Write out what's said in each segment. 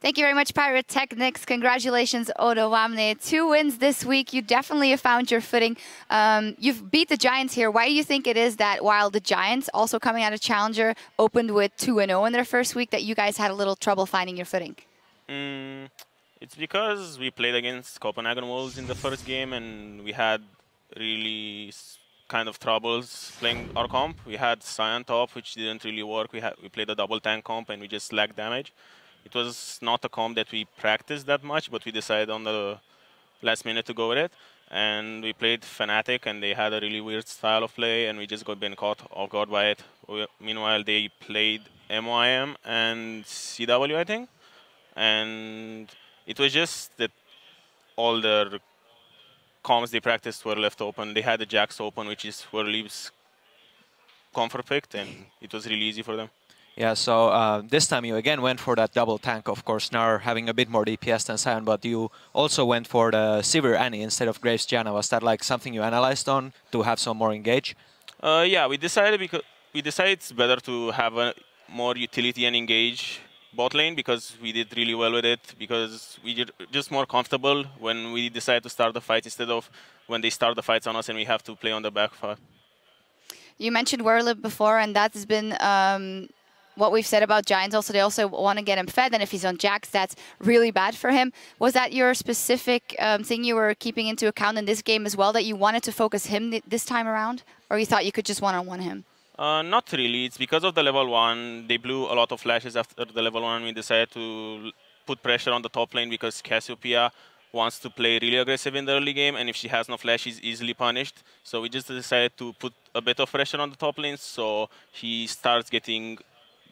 Thank you very much, Pyrotechnics. Congratulations, Odo Wamne. 2 wins this week. You definitely have found your footing. You've beat the Giants here. Why do you think it is that while the Giants, also coming out of Challenger, opened with 2-0 in their first week, that you guys had a little trouble finding your footing? It's because we played against Copenhagen Wolves in the first game, and we had really kind of troubles playing our comp. We had Cyan top, which didn't really work. We played a double tank comp, and we just lacked damage. It was not a comp that we practiced that much, but we decided on the last minute to go with it. And we played Fnatic, and they had a really weird style of play, and we just been caught off guard by it. Meanwhile, they played MYM and CW, I think. And it was just that all their comps they practiced were left open. They had the Jax open, which is where Leaves comfort picked, and it was really easy for them. Yeah, so this time you again went for that double tank, of course, Gnar having a bit more DPS than Cyan, but you also went for the Sivir Annie instead of Graves Gianna. Was that like something you analyzed on to have some more engage? Yeah, we decided it's better to have a more utility and engage bot lane because we did really well with it, because we did just more comfortable when we decide to start the fight instead of when they start the fights on us and we have to play on the back foot. You mentioned Werlib before, and that's been what we've said about Giants. Also, they also want to get him fed, and if he's on Jax, that's really bad for him. Was that your specific thing you were keeping into account in this game as well, that you wanted to focus him this time around, or you thought you could just one-on-one him? Not really. It's because of the level 1. They blew a lot of flashes after the level 1. We decided to put pressure on the top lane because Cassiopeia wants to play really aggressive in the early game, and if she has no flash, she's easily punished. So we just decided to put a bit of pressure on the top lane so he starts getting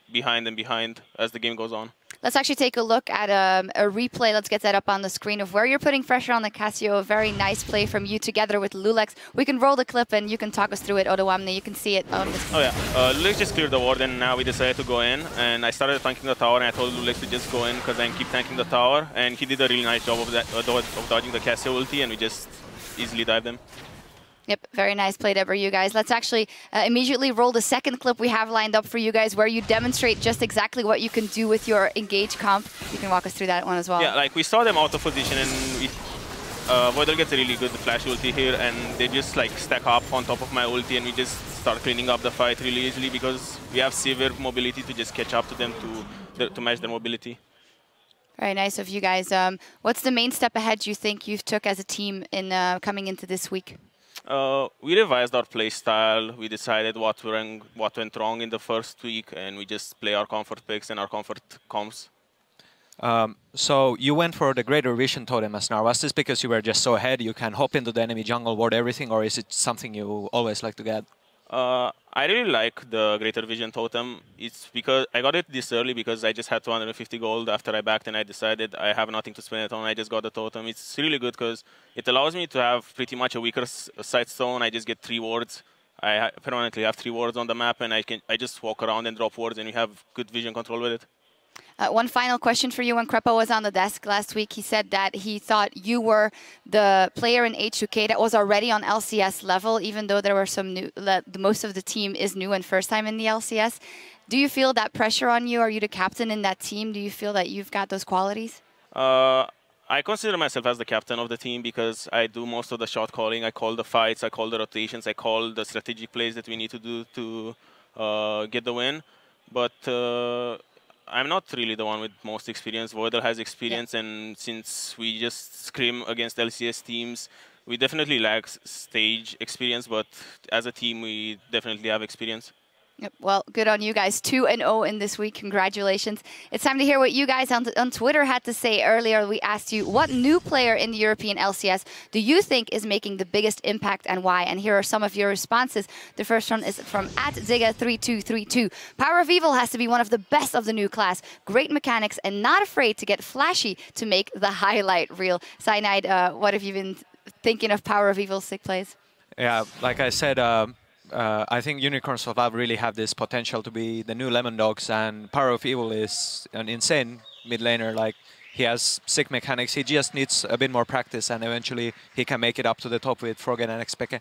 behind and behind as the game goes on. Let's actually take a look at a replay. Let's get that up on the screen of where you're putting pressure on the Cassio. A very nice play from you together with Lulex. We can roll the clip and you can talk us through it, Odo Wamne. You can see it on the screen. Oh yeah, Lulex just cleared the ward and now we decided to go in. And I started tanking the tower and I told Lulex to just go in because I keep tanking the tower. And he did a really nice job of that, of dodging the Cassio ulti, and we just easily dived him. Yep, very nice play, Deborah, you guys. Let's actually immediately roll the second clip we have lined up for you guys where you demonstrate just exactly what you can do with your engage comp. You can walk us through that one as well. Yeah, like we saw them out of position and Voidal gets a really good flash ulti here and they just like stack up on top of my ulti and we just start cleaning up the fight really easily because we have severe mobility to just catch up to them to match their mobility. Very nice of you guys. What's the main step ahead you think you've took as a team in coming into this week? We revised our play style. We decided what went wrong in the first week, and we just play our comfort picks and our comfort comps. So you went for the Greater Vision Totem as Gnar. Was this because you were just so ahead you can hop into the enemy jungle, ward everything, or is it something you always like to get? I really like the Greater Vision Totem. It's because I got it this early because I just had 250 gold after I backed and I decided I have nothing to spend it on. I just got the Totem. It's really good because it allows me to have pretty much a weaker side stone. I just get 3 wards. I permanently have 3 wards on the map and I just walk around and drop wards and you have good vision control with it. One final question for you. When Krepo was on the desk last week, he said that he thought you were the player in H2K that was already on LCS level, even though there were some new, most of the team is new and first time in the LCS. Do you feel that pressure on you? Are you the captain in that team? Do you feel that you've got those qualities? I consider myself as the captain of the team because I do most of the shot calling. I call the fights, I call the rotations, I call the strategic plays that we need to do to get the win. But I'm not really the one with most experience. Voidal has experience, yeah. And since we just scrim against LCS teams, we definitely lack stage experience, but as a team, we definitely have experience. Yep. Well, good on you guys. 2-0 in this week. Congratulations. It's time to hear what you guys on Twitter had to say earlier. We asked you, what new player in the European LCS do you think is making the biggest impact and why? And here are some of your responses. The first one is from @Ziga3232. Power of Evil has to be one of the best of the new class. Great mechanics and not afraid to get flashy to make the highlight reel. Cyanide, what have you been thinking of Power of Evil's sick plays? Yeah, like I said, I think Unicorns of Valve really have this potential to be the new Lemon Dogs, and Power of Evil is an insane mid laner. Like, he has sick mechanics, he just needs a bit more practice and eventually he can make it up to the top with Froggen and XPK.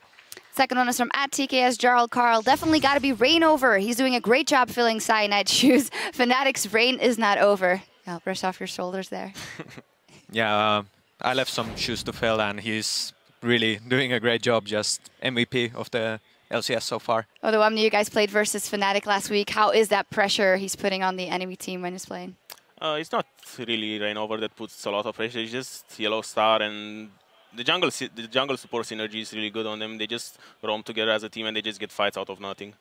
Second one is from @TKS Jarl Carl. Definitely got to be Rain over. He's doing a great job filling Cyanide shoes. Fnatic's Rain is not over. I'll brush off your shoulders there. Yeah, I left some shoes to fill, and he's really doing a great job. Just MVP of the LCS so far. Odoamne, you guys played versus Fnatic last week. How is that pressure he's putting on the enemy team when he's playing? It's not really Rainover that puts a lot of pressure. It's just Yellow Star, and the jungle support synergy is really good on them. They just roam together as a team, and they just get fights out of nothing.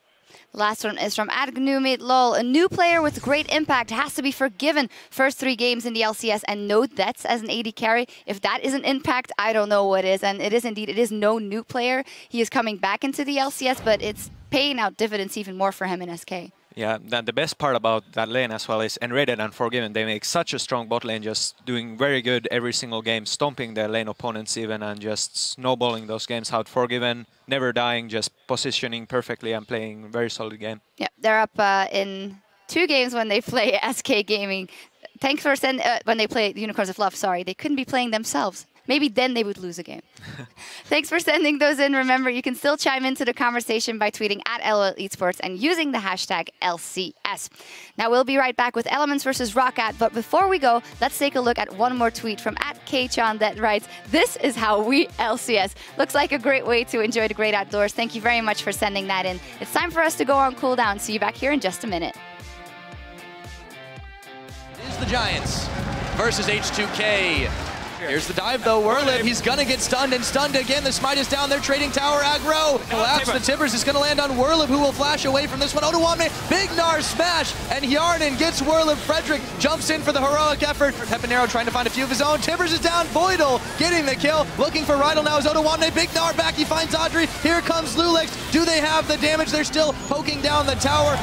The last one is from @GNUMIDLOL. A new player with great impact has to be forgiven. First 3 games in the LCS and no deaths as an AD carry. If that isn't impact, I don't know what is. And it is indeed, it is no new player. He is coming back into the LCS, but it's paying out dividends even more for him in SK. Yeah, the best part about that lane as well is Enrated and Forgiven. They make such a strong bot lane, just doing very good every single game, stomping their lane opponents even, and just snowballing those games out. Forgiven, never dying, just positioning perfectly and playing a very solid game. Yeah, they're up in 2 games when they play SK Gaming. Thanks for when they play Unicorns of Love, sorry. They couldn't be playing themselves. Maybe then they would lose a game. Thanks for sending those in. Remember, you can still chime into the conversation by tweeting @LOLesports and using the hashtag LCS. Now, we'll be right back with Elements versus Roccat, but before we go, let's take a look at one more tweet from @KChan that writes, "This is how we LCS." Looks like a great way to enjoy the great outdoors. Thank you very much for sending that in. It's time for us to go on cooldown. See you back here in just a minute. It is the Giants versus H2K. Here's the dive though, Werlip, he's gonna get stunned and stunned again. The smite is down there, trading tower aggro. Collapse, the Tibbers is gonna land on Werlip, who will flash away from this one. Odoamne, big Gnar smash, and Yarnan gets Werlip. Frederick jumps in for the heroic effort. Pepinero trying to find a few of his own. Tibbers is down, Voidal getting the kill. Looking for Rydal now is Odoamne, big Gnar back, he finds Audrey. Here comes Lulex. Do they have the damage? They're still poking down the tower.